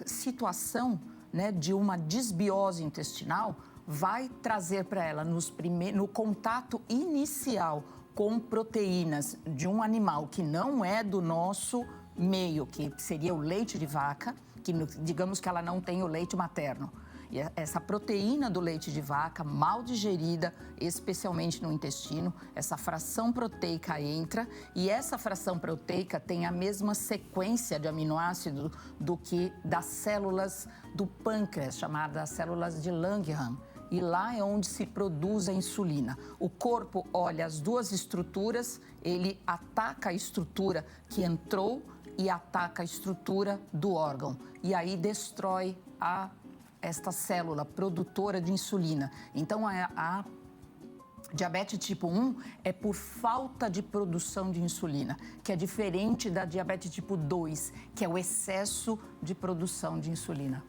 situação, né, de uma desbiose intestinal vai trazer para ela, no contato inicial com proteínas de um animal que não é do nosso meio, que seria o leite de vaca, que digamos que ela não tem o leite materno. E essa proteína do leite de vaca, mal digerida, especialmente no intestino, essa fração proteica entra e essa fração proteica tem a mesma sequência de aminoácido do que das células do pâncreas, chamadas células de Langerhans. E lá é onde se produz a insulina. O corpo olha as duas estruturas, ele ataca a estrutura que entrou e ataca a estrutura do órgão. E aí destrói esta célula produtora de insulina. Então, a diabetes tipo 1 é por falta de produção de insulina, que é diferente da diabetes tipo 2, que é o excesso de produção de insulina.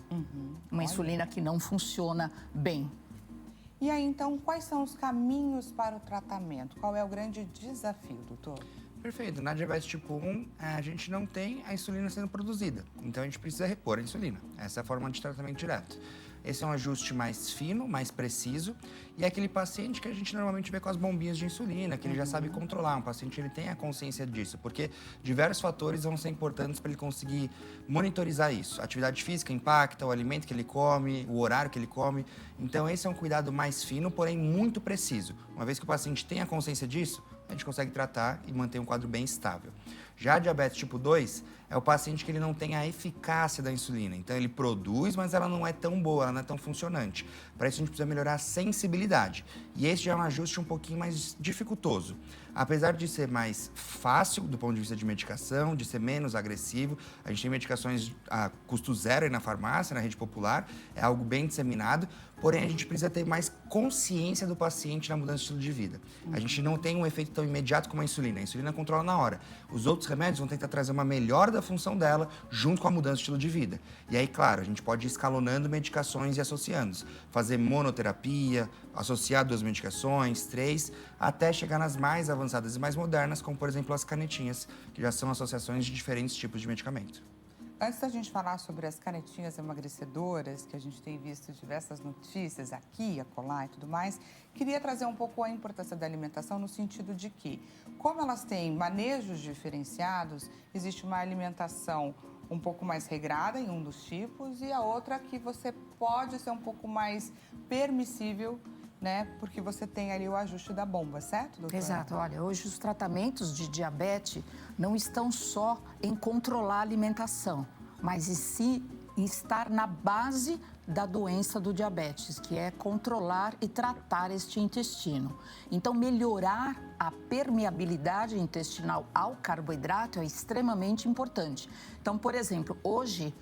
Uma insulina que não funciona bem. E aí, então, quais são os caminhos para o tratamento? Qual é o grande desafio, doutor? Perfeito. Na diabetes tipo 1, a gente não tem a insulina sendo produzida. Então, a gente precisa repor a insulina. Essa é a forma de tratamento direto. Esse é um ajuste mais fino, mais preciso. E é aquele paciente que a gente normalmente vê com as bombinhas de insulina, que ele já sabe controlar. Um paciente, ele tem a consciência disso. Porque diversos fatores vão ser importantes para ele conseguir monitorizar isso. A atividade física impacta, o alimento que ele come, o horário que ele come. Então, esse é um cuidado mais fino, porém muito preciso. Uma vez que o paciente tem a consciência disso, a gente consegue tratar e manter um quadro bem estável. Já a diabetes tipo 2 é o paciente que ele não tem a eficácia da insulina. Então, ele produz, mas ela não é tão boa, ela não é tão funcionante. Para isso, a gente precisa melhorar a sensibilidade. E esse já é um ajuste um pouquinho mais dificultoso. Apesar de ser mais fácil do ponto de vista de medicação, de ser menos agressivo, a gente tem medicações a custo zero aí na farmácia, na rede popular, é algo bem disseminado, porém a gente precisa ter mais consciência do paciente na mudança de estilo de vida. A gente não tem um efeito tão imediato como a insulina controla na hora. Os outros remédios vão tentar trazer uma melhora da função dela junto com a mudança de estilo de vida. E aí, claro, a gente pode ir escalonando medicações e associando, fazer monoterapia, associar 2 medicações, 3, até chegar nas mais avançadas e mais modernas, como por exemplo as canetinhas, que já são associações de diferentes tipos de medicamento. Antes da gente falar sobre as canetinhas emagrecedoras, que a gente tem visto diversas notícias aqui, acolá e tudo mais, queria trazer um pouco a importância da alimentação no sentido de que, como elas têm manejos diferenciados, existe uma alimentação um pouco mais regrada em um dos tipos e a outra que você pode ser um pouco mais permissível, né? Porque você tem ali o ajuste da bomba, certo, doutora? Exato. Olha, hoje os tratamentos de diabetes não estão só em controlar a alimentação, mas sim em estar na base da doença do diabetes, que é controlar e tratar este intestino. Então, melhorar a permeabilidade intestinal ao carboidrato é extremamente importante. Então, por exemplo, hoje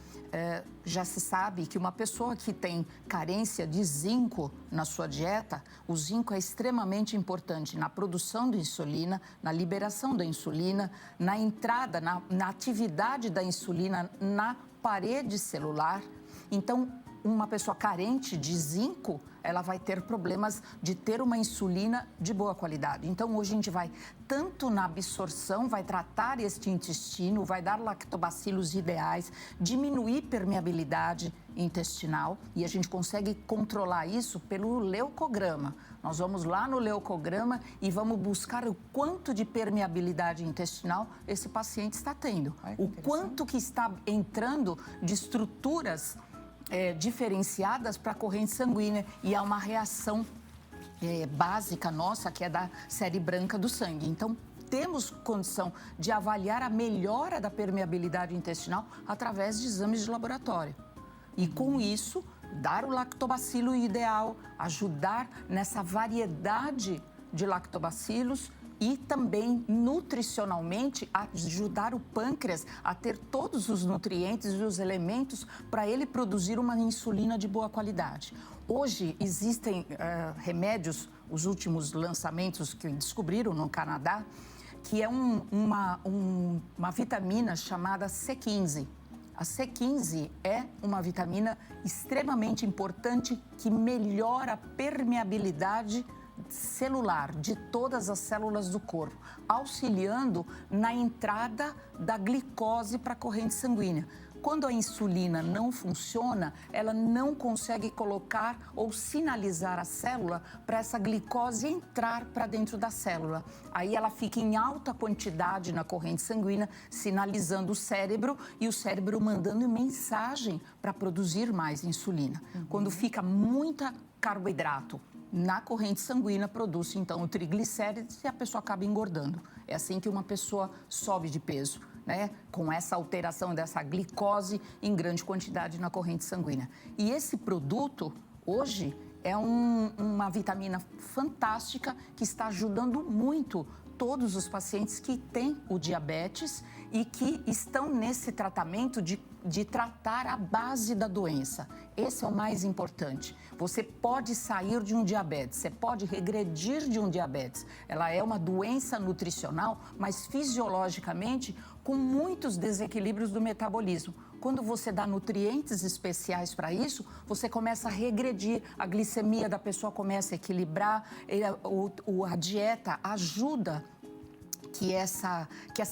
já se sabe que uma pessoa que tem carência de zinco na sua dieta, o zinco é extremamente importante na produção de insulina, na liberação da insulina, na entrada, na atividade da insulina na parede celular. Então, uma pessoa carente de zinco, ela vai ter problemas de ter uma insulina de boa qualidade. Então, hoje a gente vai tanto na absorção, vai tratar este intestino, vai dar lactobacilos ideais, diminuir permeabilidade intestinal e a gente consegue controlar isso pelo leucograma. Nós vamos lá no leucograma e vamos buscar o quanto de permeabilidade intestinal esse paciente está tendo. O quanto que está entrando de estruturas diferenciadas para a corrente sanguínea e há uma reação básica nossa, que é da série branca do sangue. Então, temos condição de avaliar a melhora da permeabilidade intestinal através de exames de laboratório. E com isso, dar o lactobacilo ideal, ajudar nessa variedade de lactobacilos e também nutricionalmente ajudar o pâncreas a ter todos os nutrientes e os elementos para ele produzir uma insulina de boa qualidade. Hoje existem remédios, os últimos lançamentos que descobriram no Canadá, que é uma vitamina chamada C15. A C15 é uma vitamina extremamente importante que melhora a permeabilidade celular de todas as células do corpo, auxiliando na entrada da glicose para a corrente sanguínea. Quando a insulina não funciona, ela não consegue colocar ou sinalizar a célula para essa glicose entrar para dentro da célula. Aí ela fica em alta quantidade na corrente sanguínea, sinalizando o cérebro e o cérebro mandando mensagem para produzir mais insulina. Quando fica muita carboidrato na corrente sanguínea, produz então o triglicérides e a pessoa acaba engordando. É assim que uma pessoa sobe de peso, né? Com essa alteração dessa glicose em grande quantidade na corrente sanguínea. E esse produto, hoje, é uma vitamina fantástica que está ajudando muito todos os pacientes que têm o diabetes e que estão nesse tratamento de tratar a base da doença. Esse é o mais importante. Você pode sair de um diabetes, você pode regredir de um diabetes. Ela é uma doença nutricional, mas fisiologicamente com muitos desequilíbrios do metabolismo. Quando você dá nutrientes especiais para isso, você começa a regredir, a glicemia da pessoa começa a equilibrar, a dieta ajuda que essa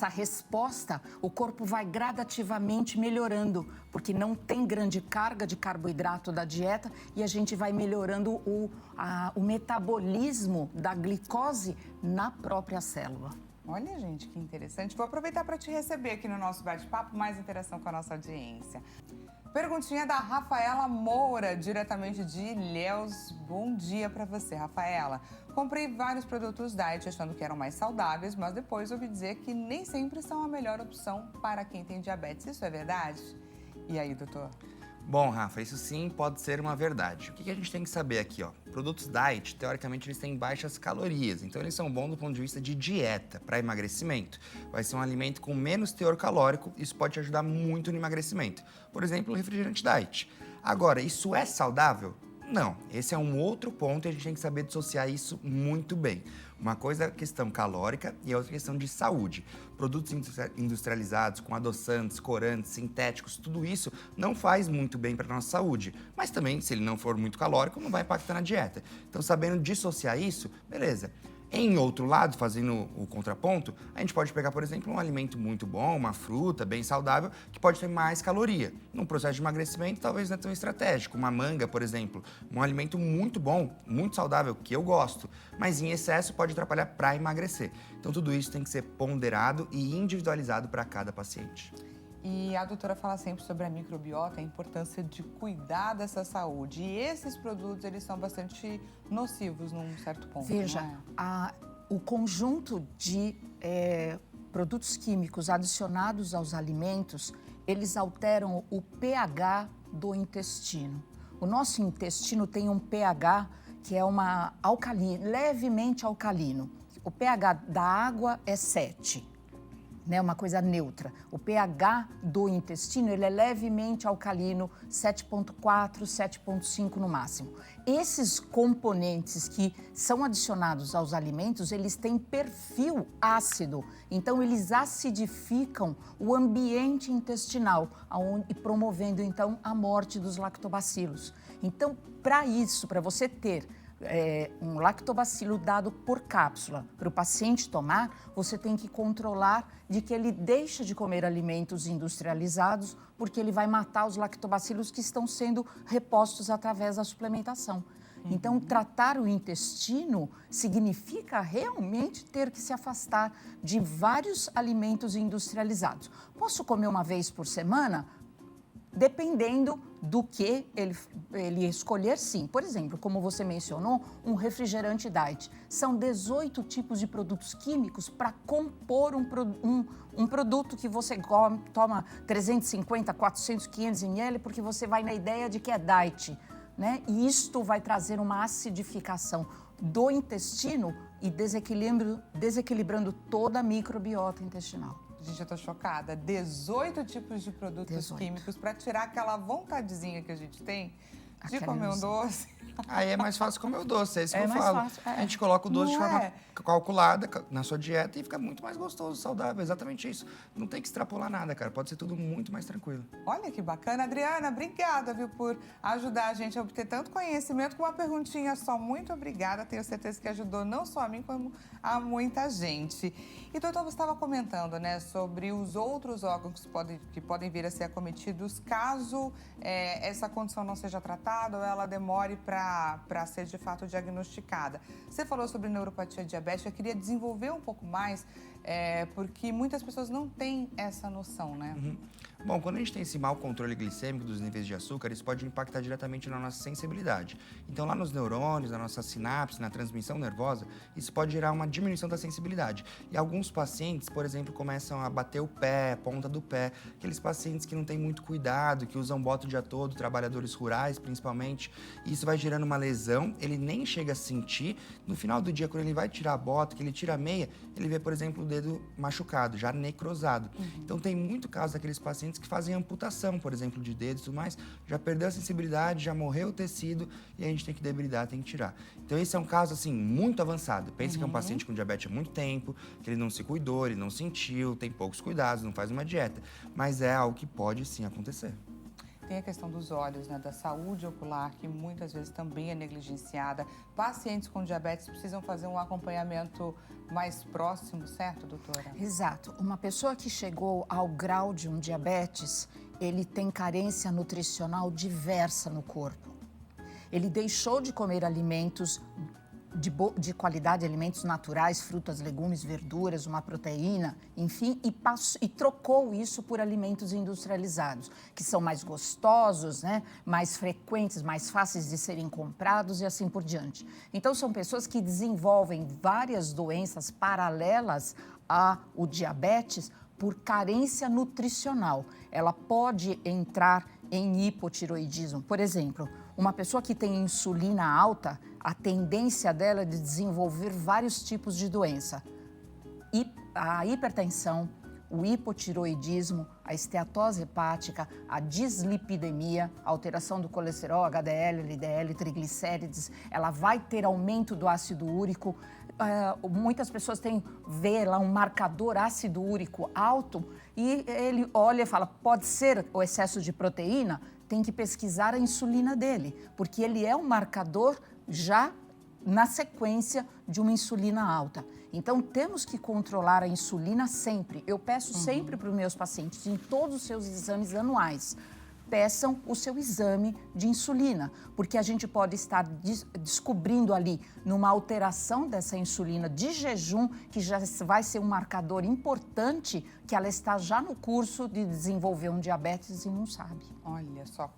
resposta, o corpo vai gradativamente melhorando, porque não tem grande carga de carboidrato da dieta e a gente vai melhorando o metabolismo da glicose na própria célula. Olha, gente, que interessante. Vou aproveitar para te receber aqui no nosso bate-papo, mais interação com a nossa audiência. Perguntinha da Rafaela Moura, diretamente de Ilhéus. Bom dia para você, Rafaela. Comprei vários produtos diet achando que eram mais saudáveis, mas depois ouvi dizer que nem sempre são a melhor opção para quem tem diabetes. Isso é verdade? E aí, doutor? Bom, Rafa, isso sim pode ser uma verdade. O que a gente tem que saber aqui, ó? Produtos diet, teoricamente, eles têm baixas calorias, então eles são bons do ponto de vista de dieta, para emagrecimento. Vai ser um alimento com menos teor calórico, isso pode te ajudar muito no emagrecimento. Por exemplo, o refrigerante diet. Agora, isso é saudável? Não, esse é um outro ponto e a gente tem que saber dissociar isso muito bem. Uma coisa é a questão calórica e a outra questão de saúde. Produtos industrializados com adoçantes, corantes, sintéticos, tudo isso não faz muito bem para a nossa saúde. Mas também, se ele não for muito calórico, não vai impactar na dieta. Então, sabendo dissociar isso, beleza. Em outro lado, fazendo o contraponto, a gente pode pegar, por exemplo, um alimento muito bom, uma fruta bem saudável, que pode ter mais caloria. Num processo de emagrecimento, talvez não é tão estratégico. Uma manga, por exemplo, um alimento muito bom, muito saudável, que eu gosto, mas em excesso pode atrapalhar para emagrecer. Então, tudo isso tem que ser ponderado e individualizado para cada paciente. E a doutora fala sempre sobre a microbiota, a importância de cuidar dessa saúde. E esses produtos, eles são bastante nocivos num certo ponto. Veja, o conjunto de produtos químicos adicionados aos alimentos, eles alteram o pH do intestino. O nosso intestino tem um pH que é levemente alcalino. O pH da água é 7. Né, uma coisa neutra. O pH do intestino, ele é levemente alcalino, 7,4, 7,5 no máximo. Esses componentes que são adicionados aos alimentos, eles têm perfil ácido. Então, eles acidificam o ambiente intestinal, promovendo, então, a morte dos lactobacilos. Então, para isso, para você ter um lactobacilo dado por cápsula para o paciente tomar, você tem que controlar de que ele deixa de comer alimentos industrializados, porque ele vai matar os lactobacilos que estão sendo repostos através da suplementação. Então, tratar o intestino significa realmente ter que se afastar de vários alimentos industrializados. Posso comer uma vez por semana? Dependendo do que ele escolher, sim. Por exemplo, como você mencionou, um refrigerante diet. São 18 tipos de produtos químicos para compor um produto que você toma 350, 400, 500 ml, porque você vai na ideia de que é diet, né? E isto vai trazer uma acidificação. do intestino e desequilibrando toda a microbiota intestinal. Gente, eu tô chocada. 18 tipos de produtos químicos para tirar aquela vontadezinha que a gente tem de comer um doce. Aí é mais fácil comer o doce, é isso que eu mais falo. fácil, A gente coloca o doce de Não forma é? calculada na sua dieta e fica muito mais gostoso, saudável. Exatamente isso. Não tem que extrapolar nada, cara. Pode ser tudo muito mais tranquilo. Olha que bacana. Adriana, obrigada, viu, por ajudar a gente a obter tanto conhecimento. Com uma perguntinha só, muito obrigada. Tenho certeza que ajudou não só a mim, como a muita gente. E, doutor, você estava comentando, né, sobre os outros órgãos que podem vir a ser acometidos caso essa condição não seja tratada ou ela demore para ser, de fato, diagnosticada. Você falou sobre neuropatia diabética. Eu queria desenvolver um pouco mais, porque muitas pessoas não têm essa noção, né? Uhum. Bom, quando a gente tem esse mau controle glicêmico dos níveis de açúcar, isso pode impactar diretamente na nossa sensibilidade. Então, lá nos neurônios, na nossa sinapse, na transmissão nervosa, isso pode gerar uma diminuição da sensibilidade. E alguns pacientes, por exemplo, começam a bater o pé, a ponta do pé. Aqueles pacientes que não têm muito cuidado, que usam bota o dia todo, trabalhadores rurais principalmente, e isso vai gerando uma lesão, ele nem chega a sentir. No final do dia, quando ele vai tirar a bota, que ele tira a meia, ele vê, por exemplo, o dedo machucado, já necrosado. Então, tem muito caso daqueles pacientes que fazem amputação, por exemplo, de dedos e tudo mais, já perdeu a sensibilidade, já morreu o tecido e a gente tem que debridar, tem que tirar. Então, esse é um caso, assim, muito avançado. Pensa que é um paciente com diabetes há muito tempo, que ele não se cuidou, ele não sentiu, tem poucos cuidados, não faz uma dieta. Mas é algo que pode, sim, acontecer. Tem a questão dos olhos, né, da saúde ocular, que muitas vezes também é negligenciada. Pacientes com diabetes precisam fazer um acompanhamento mais próximo, certo, doutora? Exato. Uma pessoa que chegou ao grau de um diabetes, ele tem carência nutricional diversa no corpo. Ele deixou de comer alimentos de qualidade, alimentos naturais, frutas, legumes, verduras, uma proteína, enfim, e trocou isso por alimentos industrializados, que são mais gostosos, né, mais frequentes, mais fáceis de serem comprados e assim por diante. Então, são pessoas que desenvolvem várias doenças paralelas ao diabetes por carência nutricional. Ela pode entrar em hipotiroidismo. Por exemplo, uma pessoa que tem insulina alta, a tendência dela é de desenvolver vários tipos de doença. A hipertensão, o hipotiroidismo, a esteatose hepática, a dislipidemia, a alteração do colesterol, HDL, LDL, triglicérides, ela vai ter aumento do ácido úrico. Muitas pessoas vê lá um marcador ácido úrico alto e ele olha e fala, pode ser o excesso de proteína? Tem que pesquisar a insulina dele, porque ele é um marcador já na sequência de uma insulina alta. Então, temos que controlar a insulina sempre. Eu peço sempre para os meus pacientes, em todos os seus exames anuais, peçam o seu exame de insulina, porque a gente pode estar descobrindo ali, numa alteração dessa insulina de jejum, que já vai ser um marcador importante, que ela está já no curso de desenvolver um diabetes e não sabe. Olha só.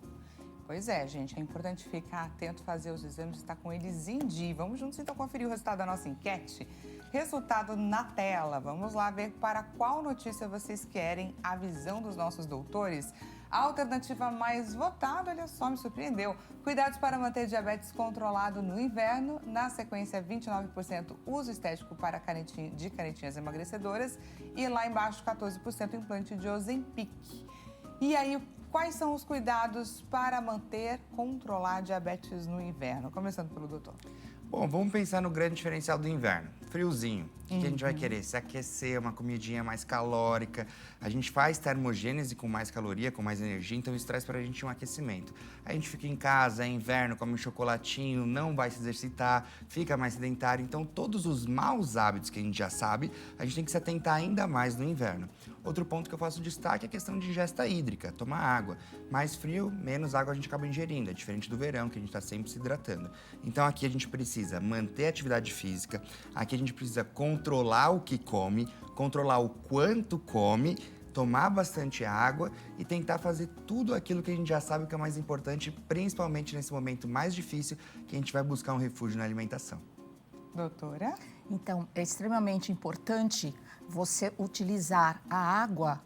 Pois é, gente, é importante ficar atento, fazer os exames, estar com eles em dia. Vamos juntos, então, conferir o resultado da nossa enquete? Resultado na tela. Vamos lá ver para qual notícia vocês querem a visão dos nossos doutores. A alternativa mais votada, olha só, me surpreendeu. Cuidados para manter diabetes controlado no inverno. Na sequência, 29% uso estético para de canetinhas emagrecedoras. E lá embaixo, 14% implante de Ozempic. E aí, quais são os cuidados para controlar diabetes no inverno? Começando pelo doutor. Bom, vamos pensar no grande diferencial do inverno. Friozinho. O que a gente vai querer? Se aquecer, uma comidinha mais calórica. A gente faz termogênese com mais caloria, com mais energia, então isso traz pra gente um aquecimento. A gente fica em casa, é inverno, come um chocolatinho, não vai se exercitar, fica mais sedentário. Então, todos os maus hábitos que a gente já sabe, a gente tem que se atentar ainda mais no inverno. Outro ponto que eu faço destaque é a questão de ingesta hídrica, tomar água. Mais frio, menos água a gente acaba ingerindo, é diferente do verão, que a gente está sempre se hidratando. Então, aqui a gente precisa manter a atividade física, aqui a gente precisa controlar o que come, controlar o quanto come, tomar bastante água e tentar fazer tudo aquilo que a gente já sabe que é mais importante, principalmente nesse momento mais difícil, que a gente vai buscar um refúgio na alimentação. Doutora? Então, é extremamente importante você utilizar a água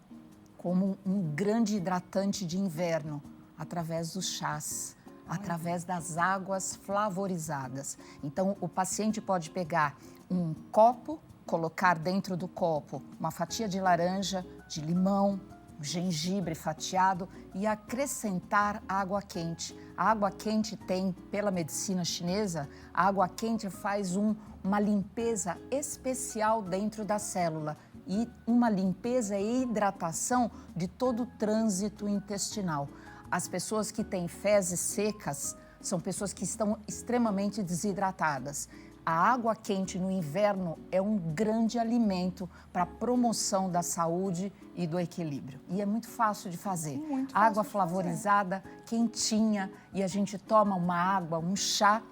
como um grande hidratante de inverno, através dos chás, através das águas flavorizadas. Então, o paciente pode pegar um copo, colocar dentro do copo uma fatia de laranja, de limão, gengibre fatiado e acrescentar água quente. A água quente tem, pela medicina chinesa, a água quente faz uma limpeza especial dentro da célula e uma limpeza e hidratação de todo o trânsito intestinal. As pessoas que têm fezes secas são pessoas que estão extremamente desidratadas. A água quente no inverno é um grande alimento para a promoção da saúde e do equilíbrio. E é muito fácil de fazer. Muito fácil água de flavorizada, quentinha, e a gente toma uma água, um chá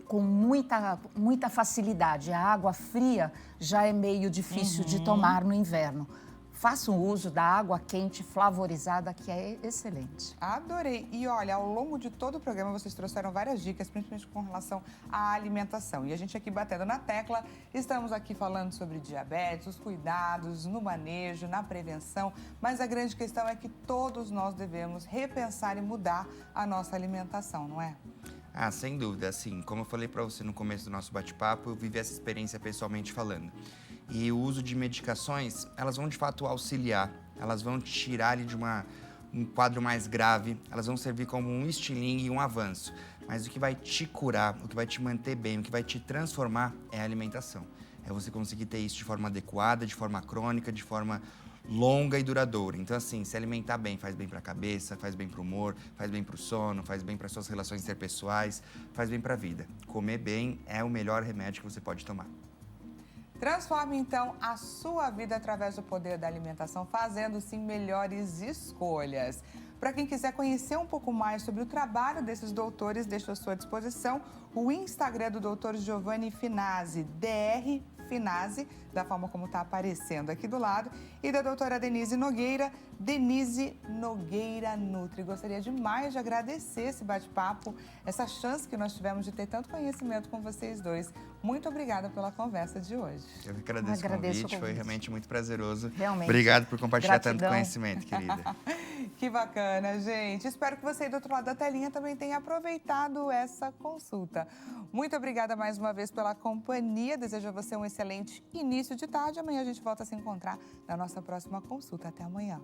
com muita facilidade. A água fria já é meio difícil de tomar no inverno. Façam uso da água quente flavorizada, que é excelente. Adorei. E olha, ao longo de todo o programa vocês trouxeram várias dicas, principalmente com relação à alimentação. E a gente aqui batendo na tecla, estamos aqui falando sobre diabetes, os cuidados no manejo, na prevenção, mas a grande questão é que todos nós devemos repensar e mudar a nossa alimentação, não é? Ah, sem dúvida. Assim, como eu falei para você no começo do nosso bate-papo, eu vivi essa experiência pessoalmente falando. E o uso de medicações, elas vão de fato auxiliar, elas vão te tirar ali de um quadro mais grave, elas vão servir como um estilingue e um avanço. Mas o que vai te curar, o que vai te manter bem, o que vai te transformar é a alimentação. É você conseguir ter isso de forma adequada, de forma crônica, de forma longa e duradoura. Então, assim, se alimentar bem faz bem para a cabeça, faz bem para o humor, faz bem para o sono, faz bem para suas relações interpessoais, faz bem para a vida. Comer bem é o melhor remédio que você pode tomar. Transforme, então, a sua vida através do poder da alimentação, fazendo, sim, melhores escolhas. Para quem quiser conhecer um pouco mais sobre o trabalho desses doutores, deixo à sua disposição o Instagram do Dr. Giovanni Finazzi, Dr. Finazzi, da forma como está aparecendo aqui do lado, e da doutora Denise Nogueira, Denise Nogueira Nutri. Gostaria demais de agradecer esse bate-papo, essa chance que nós tivemos de ter tanto conhecimento com vocês dois. Muito obrigada pela conversa de hoje. Eu que agradeço o convite, foi realmente muito prazeroso. Realmente. Obrigado por compartilhar Gratidão. tanto conhecimento, querida. Que bacana, gente. Espero que você aí do outro lado da telinha também tenha aproveitado essa consulta. Muito obrigada mais uma vez pela companhia. Desejo a você um excelente início de tarde. Amanhã a gente volta a se encontrar na nossa próxima consulta. Até amanhã.